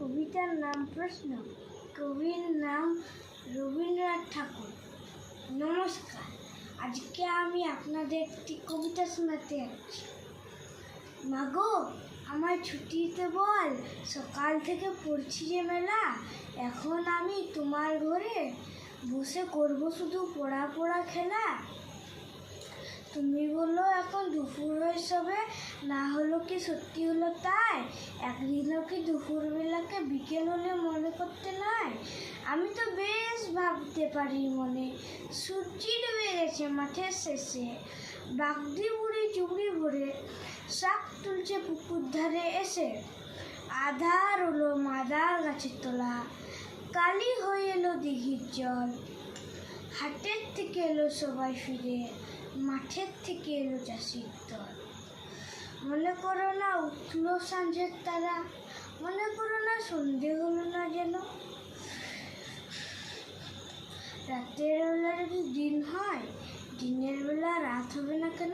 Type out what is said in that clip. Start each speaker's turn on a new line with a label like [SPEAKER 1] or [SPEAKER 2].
[SPEAKER 1] কবিতার নাম প্রশ্ন, কবির নাম রবীন্দ্রনাথ ঠাকুর। নমস্কার, আজকে আমি আপনাদের একটি কবিতা শোনাতে যাচ্ছি। মাগো, আমার ছুটিতে বল, সকাল থেকে পড়ছি যে মেলা। এখন আমি তোমার ঘরে বসে করব শুধু পড়া পড়া খেলা। তুমি বলো এখন দুপুর হয়ে সবে, না হলো কি সত্যি হলো তাই? একদিনও কি দুপুরবেলাকে বিকেল হলে মনে করতে নাই? আমি তো বেশ ভাবতে পারি মনে, সূর্যি ডুবে গেছে মাঠের শেষে। বাগদি বুড়ি চুবড়ি ভরে শাক তুলছে পুকুর ধারে এসে। আধার হলো মাদার গাছের তলা, কালি হয়ে এলো দিঘির জল। হাটের থেকে এলো সবাই ফিরে, মাঠের থেকে এলো চাষির দল। মনে করো না উঠলো সাঁঝের তারা, মনে করো না সন্ধে হলো না যেন। রাতের বেলা যদি দিন হয়, দিনের বেলা রাত হবে না কেন?